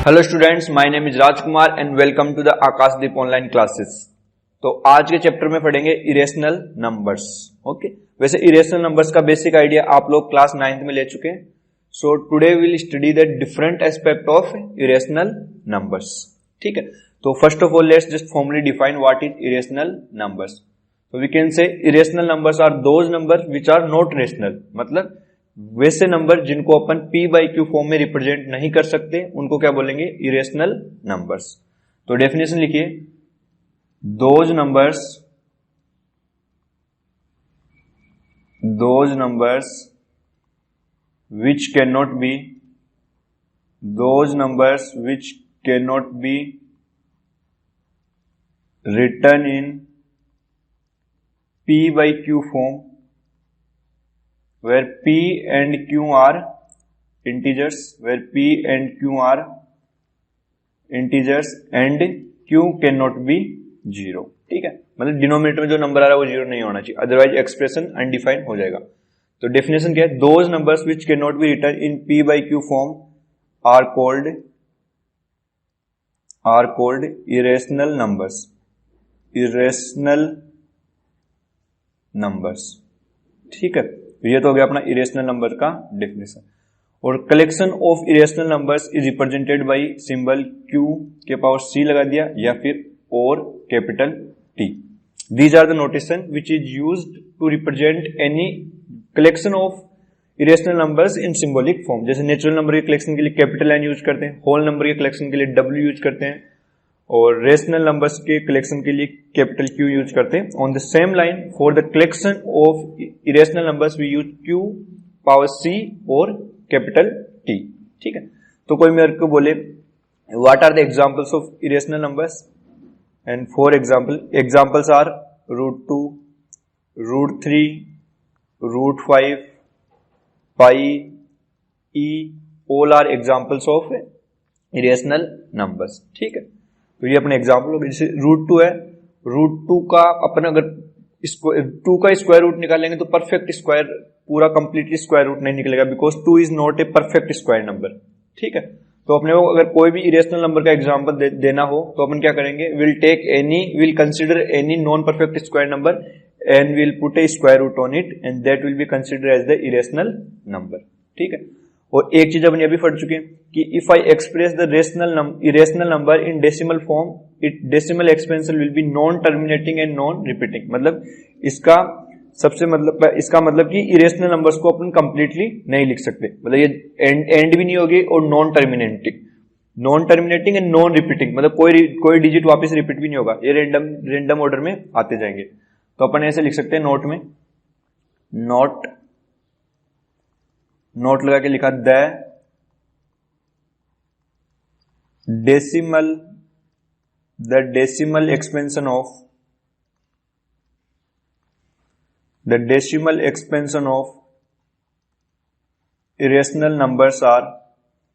Hello students, my name is Rajkumar and welcome to the Akashdeep online classes. तो आज के chapter में पढ़ेंगे इरेशनल नंबर्स। ओके, वैसे इरेशनल नंबर्स का बेसिक आइडिया आप लोग क्लास 9th में ले चुके हैं। So today will study the different aspect of irrational numbers. ठीक है, तो first of all let's just formally define what is irrational numbers. So we can say irrational numbers are those numbers which are not rational, मतलब वैसे number जिनको अपन p by q form में represent नहीं कर सकते उनको क्या बोलेंगे, इरेशनल नंबर्स। तो डेफिनेशन लिखिए, those numbers which cannot be written in p by q form where p and q are integers and q cannot be zero। ठीक है, मतलब डिनोमिनेटर में जो नंबर आ रहा है वो जीरो नहीं होना चाहिए, अदरवाइज एक्सप्रेशन अनडिफाइंड हो जाएगा। तो डेफिनेशन क्या है, those numbers which can not be written in p by q form are called irrational numbers. ठीक है, ये तो हो गया अपना इरेशनल नंबर का डेफिनेशन। और collection of irrational numbers is represented by symbol q के पावर c लगा दिया या फिर और capital T। These are the notation which is used to represent any collection of irrational numbers in symbolic form. जैसे natural number के collection के लिए कैपिटल N यूज करते हैं, होल नंबर के कलेक्शन के लिए W यूज करते हैं, और रेशनल नंबर्स के कलेक्शन के लिए कैपिटल Q यूज करते हैं। On the same line for the collection of irrational numbers we use Q power C और कैपिटल T। ठीक है, तो कोई मेरे को बोले what are the examples of irrational numbers, and for examples are √2, √3, √5, pi, E, all are examples of irrational numbers. ठीक है, तो ये अपने एग्जाम्पल हो गए। जैसे √2 है, √2 का अपन अगर इसको 2 का स्क्वायर रूट निकालेंगे तो परफेक्ट स्क्वायर पूरा कंप्लीटली स्क्वायर रूट नहीं निकलेगा, because 2 is not a perfect square number. ठीक है, तो अपने को अगर कोई भी इरेशनल नंबर का एग्जांपल देना हो तो अपन क्या करेंगे, will consider any non perfect square number and will put a square root on it and that will be considered as the irrational number. ठीक है, और एक चीज अपन ये भी पढ़ चुके हैं कि if I express the irrational number in decimal form, it decimal expansion will be non terminating and non repeating. मतलब इसका मतलब कि इरेशनल नंबर्स को अपन कंप्लीटली नहीं लिख सकते, मतलब ये एंड भी नहीं होगी और non terminating and non repeating, मतलब कोई डिजिट वापस रिपीट भी नहीं होगा, ये रेंडम ऑर्डर में आते जाएंगे। तो अपन ऐसे लिख सकते हैं, नोट लगा के लिखा the decimal expansion of irrational numbers are,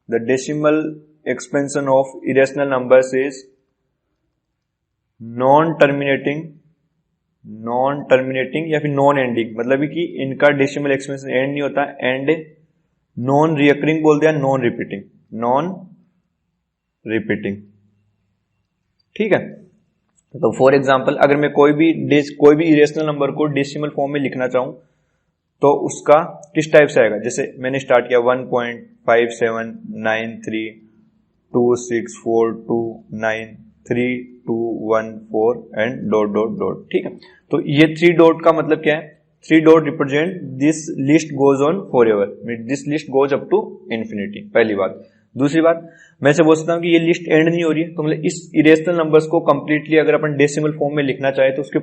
the decimal expansion of irrational numbers is non terminating या फिर नॉन एंडिंग, मतलब कि इनका डेसिमल एक्सपेंशन एंड नहीं होता, एंड नॉन रिकरिंग बोल दिया, नॉन रिपीटिंग। ठीक है, तो फॉर एग्जांपल अगर मैं कोई भी इरेशनल नंबर को डेसिमल फॉर्म में लिखना चाहूं तो उसका किस टाइप से आएगा। जैसे मैंने स्टार्ट किया 1.579326429321 एंड डॉट। ठीक है, तो ये 3 डॉट का मतलब क्या है, 3 dot represent this list goes on forever, this list goes up to infinity, पहली बात। दूसरी बात, मैं से बोल सकता हूं कि ये लिस्ट एंड नहीं हो रही है, तो मतलब इस इरेशनल नंबर्स को कंप्लीटली अगर अपन डेसिमल फॉर्म में लिखना चाहे तो उसके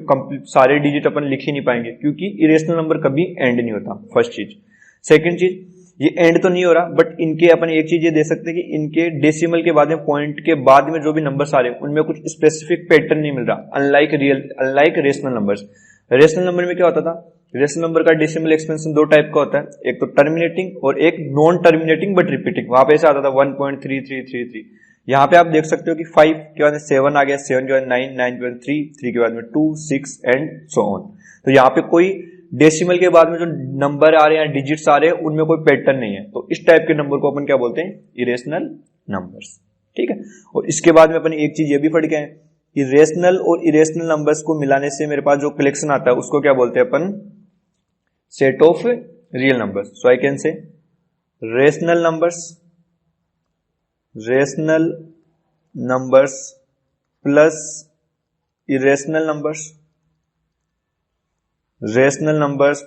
सारे डिजिट अपन लिख ही नहीं पाएंगे, क्योंकि इरेशनल नंबर कभी एंड नहीं होता, फर्स्ट चीज। सेकंड चीज, ये एंड तो नहीं हो रहा, बट इनके अपन एक चीज ये दे सकते हैं कि इनके डेसिमल के बाद में, पॉइंट के बाद में जो भी नंबर्स आ रहे हैं उनमें कुछ स्पेसिफिक पैटर्न नहीं मिल रहा, unlike rational numbers. Rational number में क्या होता था, रेशनल नंबर का डेसिमल एक्सपेंशन 2 टाइप का होता है, एक तो टर्मिनेटिंग और एक नॉन टर्मिनेटिंग बट रिपीटिंग। वहां पे ऐसा आता था 1.3333। यहाँ पे आप देख सकते हो कि 5 के बाद 7 आ गया, 7 के बाद 9, 9 के बाद 3, 3 के बाद में 2, 6 एंड सो ऑन। तो यहाँ पे कोई डेसिमल के बाद में जो नंबर आ रहे हैं, डिजिट्स आ रहे हैं, उनमें कोई पैटर्न नहीं है। तो इस टाइप के नंबर को अपन क्या बोलते हैं, इरेशनल नंबर्स। ठीक है। और इसके बाद में अपन एक चीज ये भी पढ़ के आए कि रेशनल और इरेशनल नंबर्स को मिलाने से मेरे पास जो कलेक्शन आता है उसको क्या बोलते हैं अपन, set of real numbers. So I can say rational numbers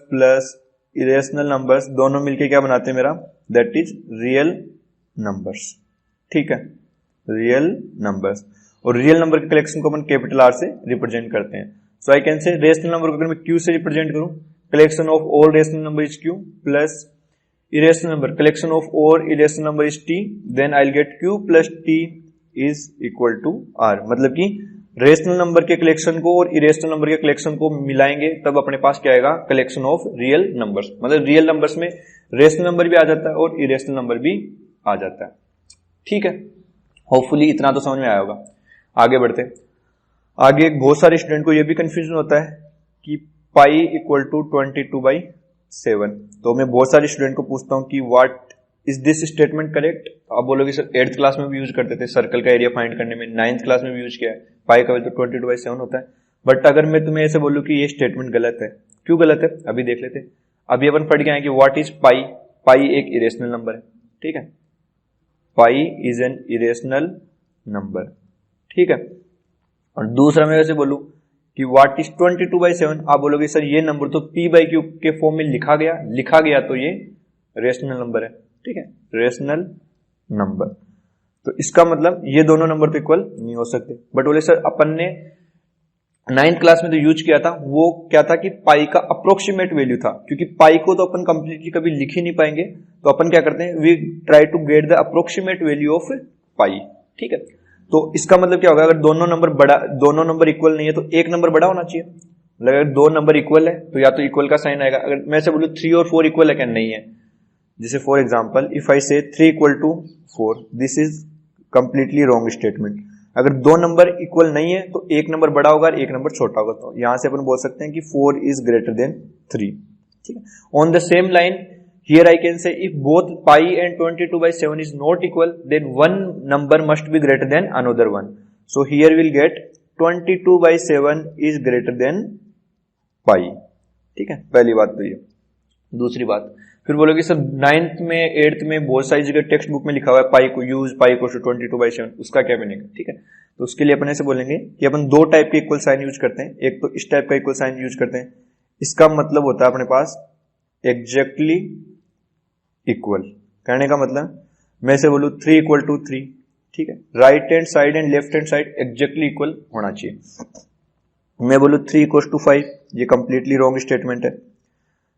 plus irrational numbers दोनों मिलके क्या बनाते हैं मेरा, दैट इज रियल नंबर्स। ठीक है, रियल नंबर्स। और रियल नंबर के कलेक्शन को अपन कैपिटल आर से रिप्रेजेंट करते हैं। So I can say rational number को अगर मैं क्यू से रिप्रेजेंट करूं, collection of all rational number is Q, plus irrational number collection of all irrational number is T, then I will get Q plus T is equal to R. मतलब कि rational number के collection को और irrational number के collection को मिलाएंगे तब अपने पास क्या आएगा, कलेक्शन ऑफ रियल नंबर्स। मतलब रियल नंबर्स में रेशनल नंबर भी आ जाता है और इरेशनल नंबर भी आ जाता है। ठीक है, होपफुली इतना तो समझ में आया होगा। आगे बढ़ते हैं। आगे बहुत सारे स्टूडेंट को यह भी कंफ्यूजन होता है कि पाई इक्वल टू 22/7। तो मैं बहुत सारे स्टूडेंट को पूछता हूं कि what is this statement correct. आप बोलोगे सर 8th क्लास में भी यूज करते थे सर्कल का एरिया फाइंड करने में, 9th क्लास में भी यूज किया है, पाई का वैल्यू तो 22/7 होता है। बट अगर मैं तुम्हें ऐसे बोलूं कि ये स्टेटमेंट गलत है, क्यों गलत है अभी देख लेते हैं। अभी अपन पढ़ के आए कि व्हाट इज पाई। पाई एक इरेशनल नंबर है। ठीक है, pi is an irrational number. ठीक है, और दूसरा मैं वैसे बोलूं कि व्हाट इज 22/7, आप बोलोगे सर ये नंबर तो p/q के फॉर्म में लिखा गया तो ये रेशनल नंबर है। ठीक है, रेशनल नंबर। तो इसका मतलब ये दोनों नंबर तो इक्वल नहीं हो सकते। बट बोले सर अपन ने 9th क्लास में तो यूज किया था, वो क्या था कि पाई का अप्रोक्सीमेट वैल्यू था। क्योंकि पाई को तो अपन कंप्लीटली कभी लिख ही नहीं पाएंगे, तो अपन क्या करते हैं, we try to get the approximate value of pi. ठीक है, तो इसका मतलब क्या होगा, अगर दोनों नंबर इक्वल नहीं है तो एक नंबर बड़ा होना चाहिए। मतलब अगर दो नंबर इक्वल है तो या तो इक्वल का साइन आएगा। अगर मैं से बोलूं 3 और 4 इक्वल है क्या, नहीं है। जैसे for example if I say 3 equal to 4, this is completely wrong statement. अगर दो नंबर इक्वल नहीं है तो एक नंबर बड़ा होगा और एक नंबर छोटा होगा। तो यहां से अपन बोल सकते हैं कि 4 इज ग्रेटर देन 3। ठीक है, on the same line here I can say if both pi and 22/7 is not equal, then one number must be greater than another one. So here we'll get 22/7 is greater than pi. ठीक है, पहली बात तो ये। दूसरी बात फिर बोलोगे सर 9th में 8th में बहुत सारी जगह टेक्स्ट बुक में लिखा हुआ है पाई को यूज पाई को 22/7, उसका क्या मीनिंग है। ठीक है, तो उसके लिए अपन ऐसे बोलेंगे कि अपन दो टाइप के इक्वल साइन यूज करते हैं। एक तो इस टाइप का इक्वल साइन यूज करते हैं, इसका मतलब होता है अपने पास एग्जैक्टली इक्वल। कहने का मतलब मैं से बोलूं 3 इक्वल टू 3। ठीक है, right hand side and left hand side exactly equal होना चाहिए। मैं बोलूं 3 इक्वल टू 5, ये कंप्लीटली रॉन्ग स्टेटमेंट है।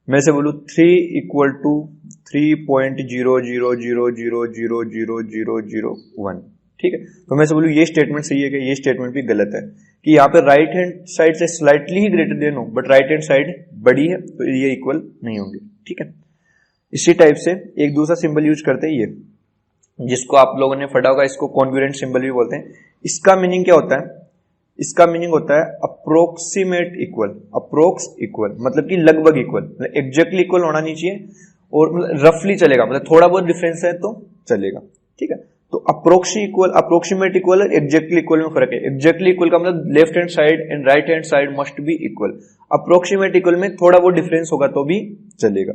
मैं से बोलूं 3 इक्वल टू 3.00000001। ठीक है, तो मैं से बोलूं ये स्टेटमेंट सही है कि ये स्टेटमेंट भी गलत है कि यहाँ पे राइट हैंड साइड से स्लाइटली ही ग्रेटर देन हो, बट राइट हैंड साइड बड़ी है तो ये इक्वल नहीं होंगे। ठीक है, इसी टाइप से एक दूसरा सिंबल यूज करते हैं, ये जिसको आप लोगों ने पढ़ा होगा, इसको कॉन्ग्रुएंट सिंबल भी बोलते हैं। इसका मीनिंग क्या होता है, इसका मीनिंग होता है अप्रोक्सीमेट इक्वल। अप्रोक्स इक्वल मतलब कि लगभग इक्वल, मतलब एग्जैक्टली इक्वल होना नहीं चाहिए और मतलब रफली चलेगा, मतलब थोड़ा बहुत डिफरेंस है तो चलेगा। ठीक है, तो अप्रोक्सीमेट इक्वल और एग्जैक्टली इक्वल में फर्क है। एग्जैक्टली इक्वल का मतलब left hand side and right hand side must be equal. Approximate equal में थोड़ा बहुत डिफरेंस होगा तो भी चलेगा।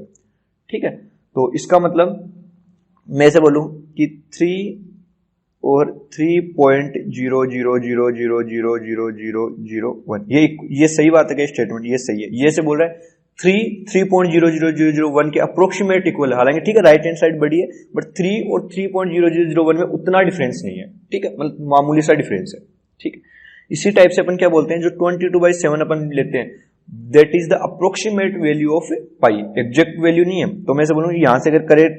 ठीक है, तो इसका मतलब मैं से बोलूं कि 3 और 3.00000001, ये सही बात है कि स्टेटमेंट ये सही है। ये से बोल रहा है 3.000001 के अप्रोक्सीमेट इक्वल है। हालांकि ठीक है राइट हैंड साइड बड़ी है, बट 3 और 3.0001 में उतना डिफरेंस नहीं है। ठीक है, मतलब मामूली सा डिफरेंस है। ठीक है, इसी टाइप से अपन क्या बोलते हैं, जो 22/7 अपन लेते हैं, that is the approximate value of pi. Exact value नहीं है। तो मैं से बोलूं यहां से अगर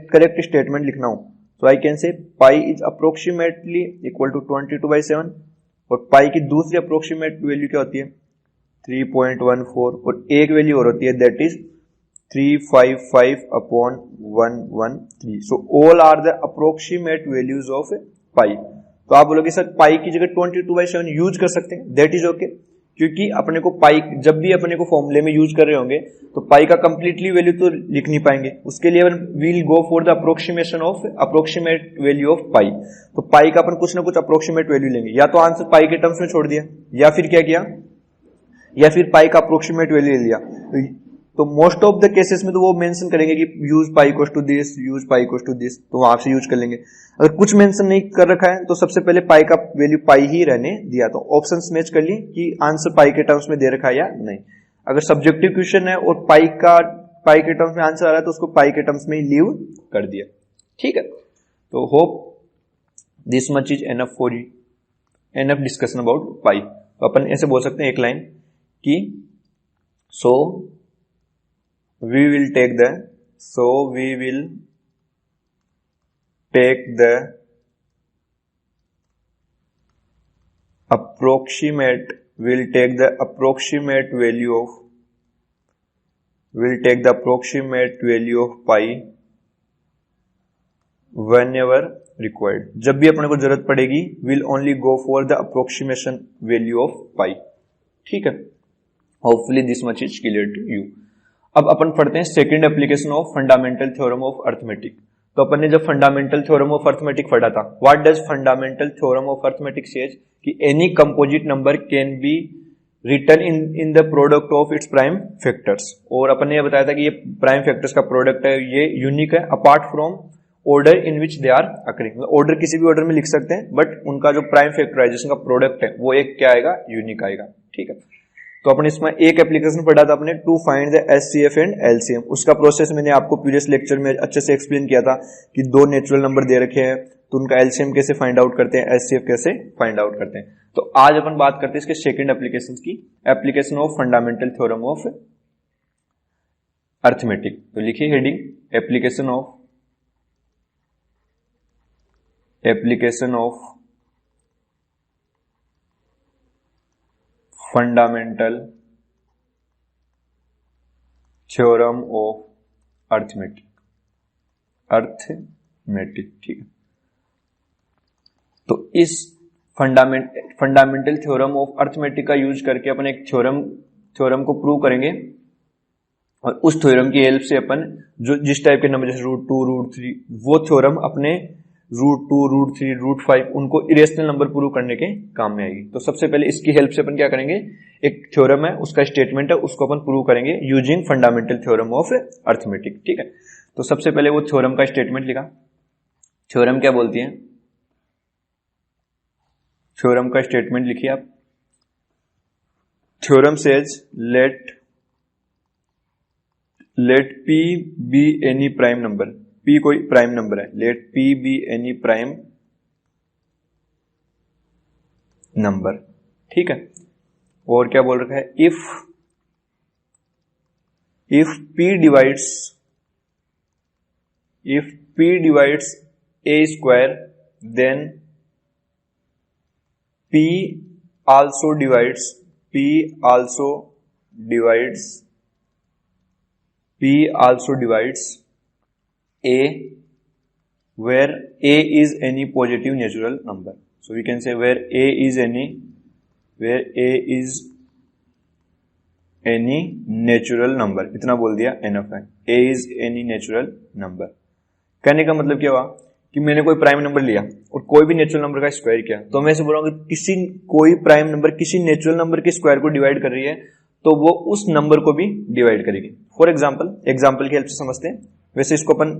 करेक्ट स्टेटमेंट लिखना हो तो I can say pi is approximately equal to 22/7, और पाई की दूसरी अप्रोक्सीमेट वैल्यू क्या होती है 3.14, और एक वैल्यू और होती है that is 355/113। So all are the approximate values of pi. तो आप बोलोगे सर पाई की जगह 22/7 यूज कर सकते हैं, दैट इज ओके। क्योंकि अपने को पाई जब भी अपने को फॉर्मूले में यूज कर रहे होंगे तो पाई का कंप्लीटली वैल्यू तो लिख नहीं पाएंगे, उसके लिए अपन will go for the approximate value of pi. तो पाई का अपन कुछ ना कुछ अप्रोक्सीमेट वैल्यू लेंगे, या तो आंसर पाई के टर्म्स में छोड़ दिया, या फिर क्या किया, या फिर पाई का अप्रोक्सीमेट वैल्यू ले लिया। तो मोस्ट ऑफ द केसेस में तो वो मेंशन करेंगे कि use pi equals to this, use pi equals to this, तो वहां से यूज कर लेंगे। अगर कुछ मेंशन नहीं कर रखा है तो सबसे पहले पाई का वैल्यू पाई ही रहने दिया, तो ऑप्शंस मैच कर ली कि आंसर पाई के टर्म्स में दे रखा है या नहीं। अगर सब्जेक्टिव क्वेश्चन है और पाई के टर्म्स में आंसर आ रहा है तो उसको पाई के टर्म्स में ही लीव कर दिया, ठीक है। तो hope this much is enough for you, enough discussion about pi. तो अपन ऐसे बोल सकते हैं एक लाइन कि सो we will take the approximate value of pi whenever required। जब भी अपने को जरूरत पड़ेगी will only go for the approximation value of pi, ठीक है। hopefully this much is clear to you। अब अपन पढ़ते हैं second application of fundamental theorem of arithmetic. तो अपन ने जब फंडामेंटल थ्योरम ऑफ अर्थमेटिक पढ़ा था, what does fundamental theorem of arithmetic says कि any composite number can be written in the product of its prime factors. और अपन ने यह बताया था कि ये प्राइम फैक्टर्स का प्रोडक्ट है, ये यूनिक है apart from order in which they are occurring. Order किसी भी ऑर्डर में लिख सकते हैं, बट उनका जो प्राइम फैक्टराइजेशन का प्रोडक्ट है वो एक क्या आएगा, यूनिक आएगा, ठीक है। तो अपन इसमें एक एप्लीकेशन पढ़ा था अपने to find the HCF and LCM. उसका प्रोसेस मैंने आपको प्रीवियस लेक्चर में अच्छे से एक्सप्लेन किया था कि दो नेचुरल नंबर दे रखे हैं तो उनका एलसीएम कैसे फाइंड आउट करते हैं, एचसीएफ कैसे फाइंड आउट करते हैं। तो आज अपन बात करते हैं इसके सेकंड एप्लीकेशन की, application of fundamental theorem of arithmetic. तो लिखिए heading application of fundamental theorem of arithmetic, ठीक है। तो इस फंडामेंटल थ्योरम ऑफ अर्थमेटिक का यूज करके अपन एक थ्योरम को प्रूव करेंगे, और उस थ्योरम की हेल्प से अपन जो जिस टाइप के नंबर जैसे √2, √3, वो थ्योरम अपने √2, √3, √5 उनको इरेशनल नंबर प्रूव करने के काम में आएगी। तो सबसे पहले इसकी हेल्प से अपन क्या करेंगे, एक थ्योरम है उसका स्टेटमेंट है उसको अपन प्रूव करेंगे using fundamental theorem of arithmetic, ठीक है। तो सबसे पहले वो थ्योरम का स्टेटमेंट लिखा। थ्योरम क्या बोलती है, थ्योरम का स्टेटमेंट लिखिए आप। Theorem says let P be any prime number, P कोई प्राइम नंबर है, let P be any prime number, ठीक है। और क्या बोल रखा है, if P divides a square then P also divides a where a is any positive natural number. So we can say where a is any natural number, इतना बोल दिया enough है, a is any natural number। कहने का मतलब क्या हुआ कि मैंने कोई प्राइम नंबर लिया और कोई भी नेचुरल नंबर का स्क्वायर किया, तो मैं ऐसे बोल रहा हूँ कि कोई प्राइम नंबर किसी नेचुरल नंबर के स्क्वायर को डिवाइड कर रही है तो वो उस नंबर को भी डिवाइड करेगी। फॉर एग्जाम्पल की हेल्प से समझते हैं, वैसे इसको अपन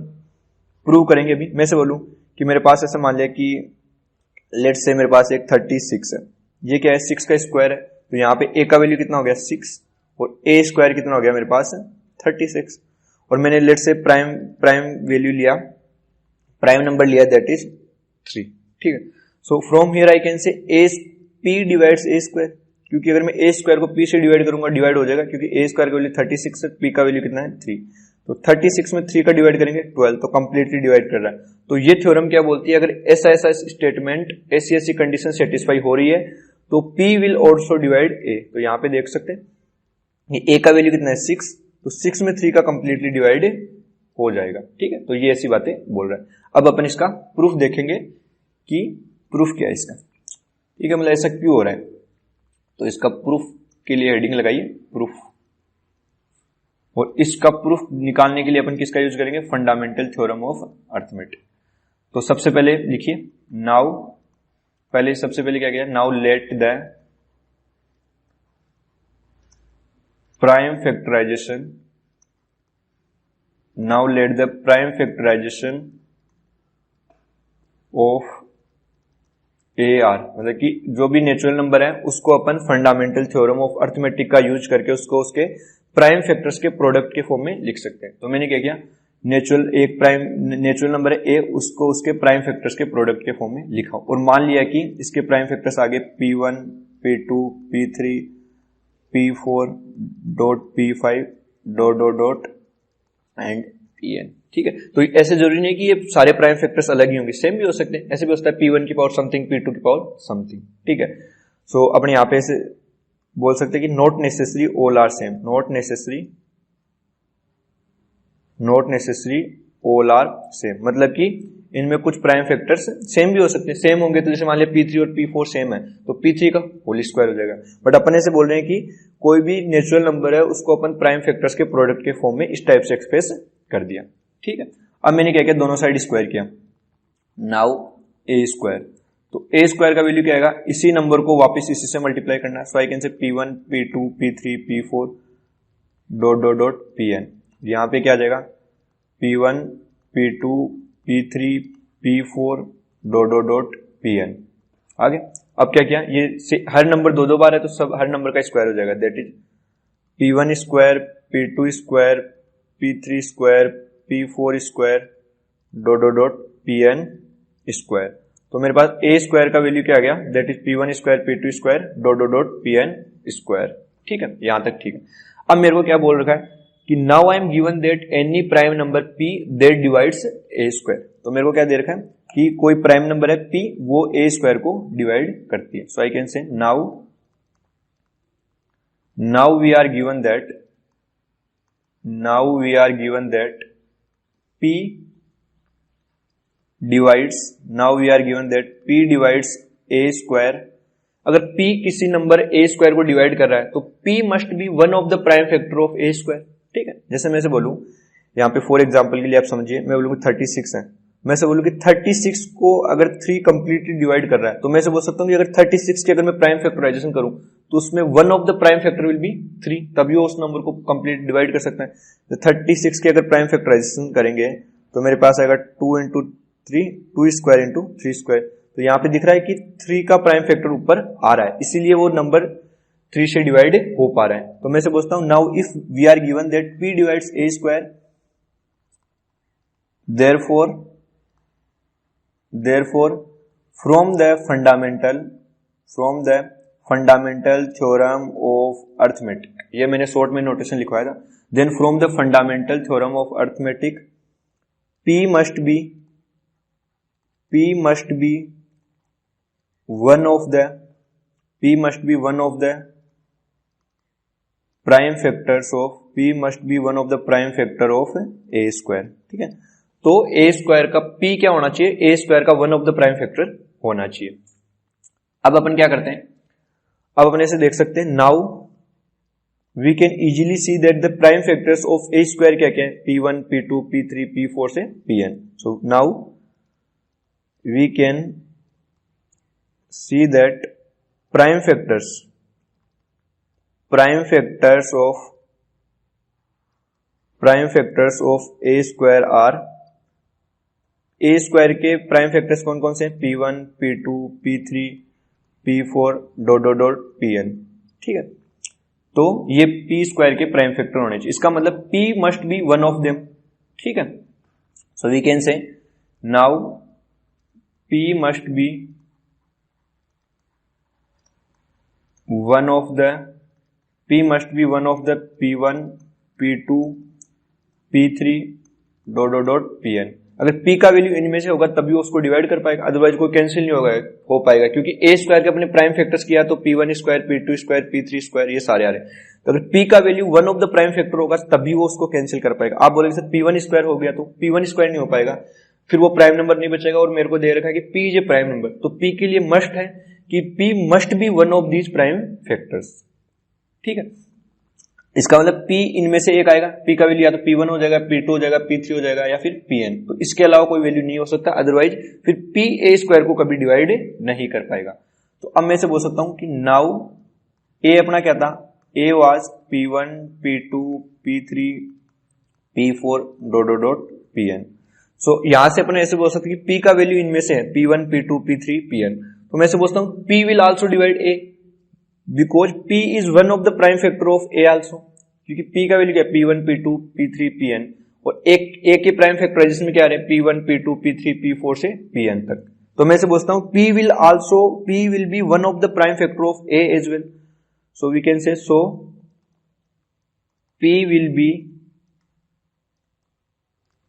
प्रूव करेंगे अभी। मैं से बोलूं कि मेरे पास ऐसा मान लिया कि लेट्स से मेरे पास एक 36 है, ये क्या है 6 का स्क्वायर है, तो यहाँ पे a का वैल्यू कितना हो गया 6 और a स्क्वायर कितना हो गया मेरे पास 36, और मैंने लेट्स से प्राइम वैल्यू लिया, प्राइम नंबर लिया दैट इज 3, ठीक है। So from here I can से P डिवाइड्स a स्क्वायर, क्योंकि अगर मैं a स्क्वायर को p से डिवाइड करूंगा डिवाइड हो जाएगा, क्योंकि a स्क्वायर का वैल्यू 36 है, p का वैल्यू कितना है 3, तो 36 में 3 का डिवाइड करेंगे 12, तो कंप्लीटली डिवाइड कर रहा है। तो ये थ्योरम क्या बोलती है, अगर ऐसा स्टेटमेंट ऐसी कंडीशन सेटिस्फाई हो रही है तो P will also divide A। तो यहाँ पे देख सकते हैं A का वैल्यू कितना है 6, तो 6 में 3 का कंप्लीटली डिवाइड हो जाएगा, ठीक है। तो ये ऐसी बातें बोल रहा है। अब अपन इसका प्रूफ देखेंगे कि प्रूफ क्या है इसका, ठीक है, मतलब ऐसा क्यों हो रहा है। तो इसका प्रूफ के लिए हेडिंग लगाइए प्रूफ, और इसका प्रूफ निकालने के लिए अपन किसका यूज करेंगे, फंडामेंटल थ्योरम ऑफ अर्थमेटिक। तो सबसे पहले लिखिए नाउ, पहले सबसे पहले क्या किया, now let the prime factorization, now let the prime factorization of AR, मतलब कि जो भी नेचुरल नंबर है उसको अपन फंडामेंटल थ्योरम ऑफ अर्थमेटिक का यूज करके उसको उसके प्राइम फैक्टर्स के प्रोडक्ट के फॉर्म में लिख सकते हैं। तो मैंने क्या किया, एक प्राइम नेचुरल नंबर है A, उसको उसके प्राइम फैक्टर्स के प्रोडक्ट के फॉर्म में लिखा, और मान लिया कि इसके प्राइम फैक्टर्स आगे P1 P2 P3 P4 dot P5 dot dot dot and Pn। ठीक है, तो ऐसे जरूरी नहीं कि ये सारे प्राइम फैक्टर्स अलग ही होंगे, सेम भी हो सकते हैं, ऐसे भी हो सकता है P1 की पावर समथिंग P2 की पावर समथिंग। ठीक है, सो अपने यहाँ पे ऐसे बोल सकते हैं कि not necessary all are same, not necessary all are same, मतलब कि इनमें कुछ प्राइम फैक्टर्स सेम भी हो सकते हैं, सेम होंगे तो जैसे मान लिया P3 और P4 सेम है तो P3 का होल स्क्वायर हो जाएगा, बट अपन ऐसे बोल रहे हैं कि कोई भी नेचुरल नंबर है उसको अपन प्राइम फैक्टर्स के प्रोडक्ट के फॉर्म में इस टाइप से एक्सप्रेस कर दिया। ठीक है, अब मैंने क्या किया, दोनों साइड स्क्वायर किया, नाउ A स्क्वायर, तो A स्क्वायर का वैल्यू क्या आएगा, इसी नंबर को वापस इसी से मल्टीप्लाई करना है, सो आई कैन से P1 P2 P3 P4 dot dot dot Pn, यहां पे क्या आ जाएगा P1 P2 P3 P4 dot dot dot Pn। आगे अब क्या किया, ये हर नंबर दो दो बार है तो सब हर नंबर का स्क्वायर हो जाएगा, that is P1 square P2 square P3 square P4 square dot dot dot Pn square. तो मेरे पास A स्क्वायर का वैल्यू क्या आ गया, that is P1 square P2 square dot dot dot Pn square. ठीक है, यहां तक ठीक है। अब मेरे को क्या बोल रखा है कि now I am given that any prime number P that divides A square, तो मेरे को क्या दे रखा है कि कोई प्राइम नंबर है P वो A स्क्वायर को डिवाइड करती है, so I can say now we are given that P divides A square. अगर P किसी नंबर A स्क्वायर को डिवाइड कर रहा है तो P must be one of the prime factor of A square. ठीक है, जैसे मैं से बोलूं यहाँ पे फॉर एग्जांपल के लिए आप समझिए, मैं बोलूँ 36 है, मैं से बोलूं कि 36 को अगर 3 कंप्लीटली डिवाइड कर रहा है तो मैं से बोल सकता हूं कि अगर 36 के अगर मैं प्राइम फैक्टराइजेशन करूं तो उसमें one of the prime factor will be 3, तभी वो उस नंबर को कंप्लीट डिवाइड कर सकता है। तो 36 के अगर प्राइम फैक्टराइजेशन करेंगे तो मेरे पास आएगा 2 इंटू 3 2 स्क्वायर इंटू 3 स्क्वायर, तो यहाँ पे दिख रहा है कि 3 का प्राइम फैक्टर ऊपर आ रहा है, इसीलिए वो नंबर 3 से डिवाइड हो पा रहा है। तो मैं से पूछता हूं now if we are given that P divides A square, therefore from the fundamental theorem of arithmetic, ये मैंने शॉर्ट में नोटेशन लिखवाया था, then from the fundamental theorem of arithmetic P must be one of the prime factors of A square. ठीक है, तो A square का P क्या होना चाहिए, A स्क्वायर का one of the prime factor होना चाहिए। अब अपन क्या करते हैं, अब अपन ऐसे देख सकते हैं, now we can easily see that the prime factors of A square क्या क्या है, P1 P2 P3 P4 से Pn। So now we can see that prime factors of A square are, A square के prime factors कौन कौन से, P1 P2 P3 P4 dot dot dot Pn। ठीक है, तो ये P स्क्वायर के प्राइम फैक्टर होने चाहिए, इसका मतलब P must be one of them. ठीक है, so we can say now P must be one of the P1 P2 P3 dot dot dot Pn। अगर P का वैल्यू इनमें से होगा तभी वो उसको डिवाइड कर पाएगा, अदरवाइज कोई कैंसिल नहीं हो पाएगा, क्योंकि A स्क्वायर के अपने प्राइम फैक्टर्स किया तो P1 square P2 square P3 square ये सारे आ रहे हैं, तो अगर P का value one of the prime factor होगा तभी वो उसको कैंसिल कर पाएगा। आप बोलेंगे सर P1 स्क्वायर हो गया, तो P1 स्क्वायर नहीं हो पाएगा, फिर वो प्राइम नंबर नहीं बचेगा, और मेरे को दे रखा है कि P इज प्राइम नंबर, तो P के लिए मस्ट है कि P must be one of these prime factors. ठीक है, इसका मतलब P इनमें से एक आएगा, P का वैल्यू या तो P1 हो जाएगा, P2 हो जाएगा, P3 हो जाएगा या फिर Pn। तो इसके अलावा कोई वैल्यू नहीं हो सकता, अदरवाइज फिर PA² को कभी डिवाइड नहीं कर पाएगा। तो अब मैं इसे बोल सकता हूं कि नाउ A अपना क्या था, A was P1 P2 P3 P4 ... Pn। सो यहां से अपने ऐसे बोल सकते हैं कि P का वैल्यू इनमें से है P1 P2 P3 Pn। तो मैं ऐसे बोलता हूं P will also divide A because P is one of the prime factor of A also, क्योंकि P का वैल्यू क्या है P1 P2 P3 Pn और एक A के प्राइम फैक्टर है जिसमें क्या आ रहे हैं P1 P2 P3 P4 से Pn तक। तो मैं इसे बोलता हूं P will be one of the prime factor of A as well. So we can say so P will be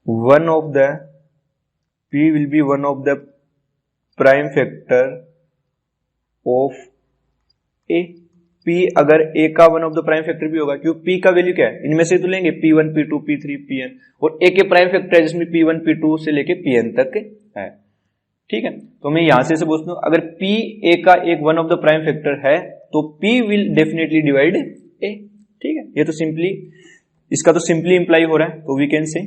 one of the prime factor of A। P अगर A का one of the prime factor भी होगा, क्योंकि P का value क्या है, इनमें से तो लेंगे P1 P2 P3 Pn और A के प्राइम फैक्टर है जिसमें P1 P2 से लेके Pn तक है। ठीक है, तो मैं यहां से पूछता हूं अगर P A का एक one of the prime factor है तो P will definitely divide A। ठीक है, ये तो सिंपली इसका तो सिंपली इंप्लाई हो रहा है, तो we can say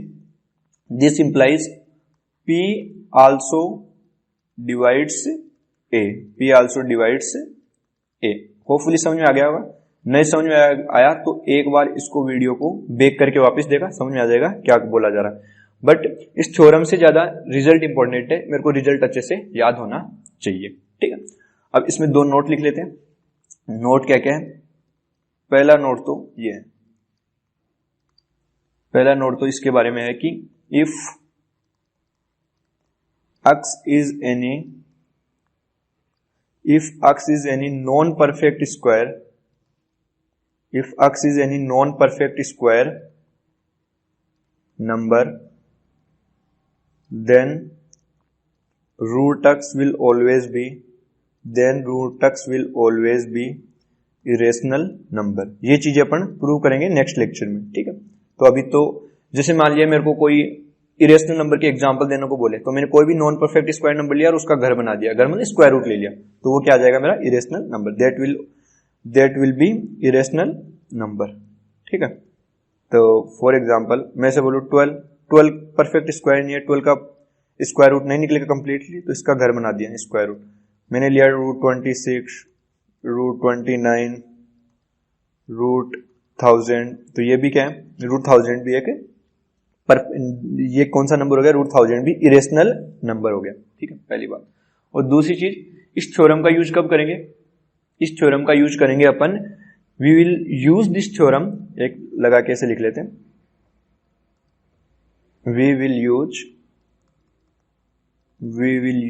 this implies P also divides A। P also divides A। Hopefully समझ में आ गया होगा, नहीं समझ में आया तो एक बार इसको वीडियो को बैक करके वापस देखा, समझ में आ जाएगा क्या बोला जा रहा है। बट इस थ्योरम से ज्यादा रिजल्ट इंपॉर्टेंट है, मेरे को रिजल्ट अच्छे से याद होना चाहिए। ठीक है, अब इसमें दो नोट लिख लेते हैं। नोट क्या क्या है, पहला नोट तो ये है, पहला नोट तो इसके बारे में है कि if x is any non-perfect square, if x is any non-perfect square number, then root x will always be irrational number। ये चीजें अपन प्रूव करेंगे नेक्स्ट लेक्चर में। ठीक है, तो अभी तो जैसे मान लिया मेरे को कोई इरेशनल नंबर के एग्जांपल देने को बोले, तो मैंने कोई भी नॉन परफेक्ट स्क्वायर नंबर लिया और उसका घर बना दिया, घर मतलब स्क्वायर रूट ले लिया, तो वो क्या आ जाएगा मेरा irrational number, that will B irrational number. ठीक है, तो फॉर एग्जांपल मैं ऐसे बोलूं 12 परफेक्ट स्क्वायर नहीं है, 12 का स्क्वायर रूट नहीं निकलेगा कंप्लीटली, तो इसका घर बना दिया स्क्वायर रूट। मैंने लिया रूट 26 रूट 29 रूट 1000, तो ये भी क्या है रूट 1000 भी एक पर ये कौन सा नंबर हो गया, रूट 1000 भी इरेशनल नंबर हो गया। ठीक है, पहली बात। और दूसरी चीज, इस थ्योरम का यूज कब करेंगे, इस थ्योरम का यूज करेंगे अपन, we will use this theorem, एक लगा के ऐसे लिख लेते हैं, we will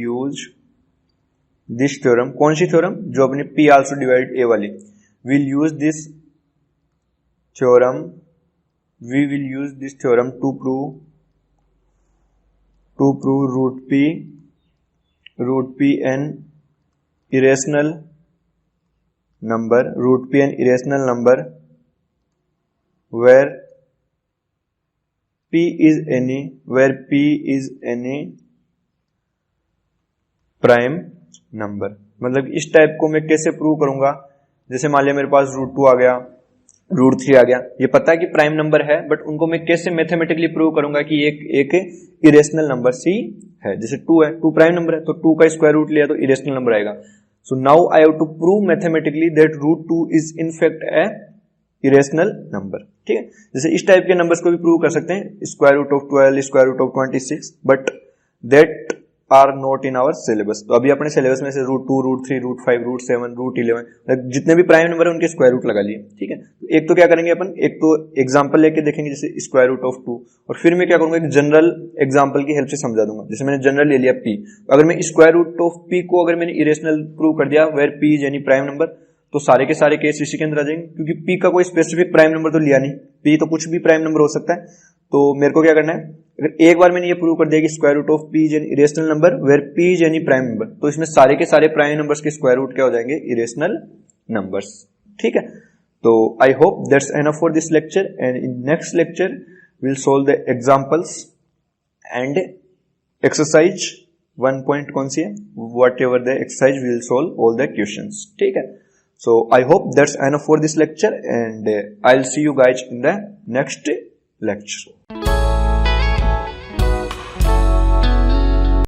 use this theorem. कौन सी थ्योरम, जो अपने P आल्सो डिवाइड A वाली, will use this theorem, we will use this theorem to prove root P an irrational number, where P is any prime number। मतलब इस type को मैं कैसे प्रूव करूंगा, जैसे मान लिया मेरे पास रूट 2 आ गया, रूट 3 आ गया, ये पता है कि प्राइम नंबर है, बट उनको मैं कैसे मैथमेटिकली प्रूव करूंगा कि एक इरेशनल नंबर C है। जैसे 2 है, 2 प्राइम नंबर है, तो 2 का स्क्वायर रूट लिया तो इरेशनल नंबर आएगा। So now I have to prove mathematically that root 2 is in fact a irrational number. ठीक है, जैसे इस टाइप के नंबर्स को भी प्रूव कर सकते हैं, square root of 12, square root of 26, but that are not in our syllabus. तो अभी अपने सिलेबस में से root 2 root 3 root 5 root 7 root 11 जितने भी प्राइम नंबर है उनके स्क्वायर रूट लगा लिए। ठीक है, तो एक तो क्या करेंगे अपन, एक तो एग्जांपल लेके देखेंगे जैसे स्क्वायर रूट ऑफ 2, और फिर मैं क्या करूंगा एक जनरल एग्जांपल की हेल्प से समझा दूंगा। जैसे मैंने जनरल ले लिया P, अगर मैं स्क्वायर रूट ऑफ P को अगर मैंने इरेशनल प्रूव कर दिया where P is any prime number, तो सारे के सारे केस इसी के अंदर आ जाएंगे, क्योंकि P का कोई स्पेसिफिक प्राइम नंबर तो लिया नहीं, P तो कुछ भी प्राइम नंबर हो सकता है। तो मेरे को क्या करना है, अगर एक बार मैंने ये प्रूव कर दिया कि square root of P is an irrational number where P is any prime number, तो इसमें सारे के सारे प्राइम नंबर्स के स्क्वायर रूट क्या हो जाएंगे, इरेशनल नंबर्स। ठीक है, तो I hope that's enough for this lecture, and in next lecture will solve the examples and exercise 1 point कौन सी है, whatever the exercise will solve all the questions. ठीक है, So I hope that's enough for this lecture, and I'll see you guys in the next lecture.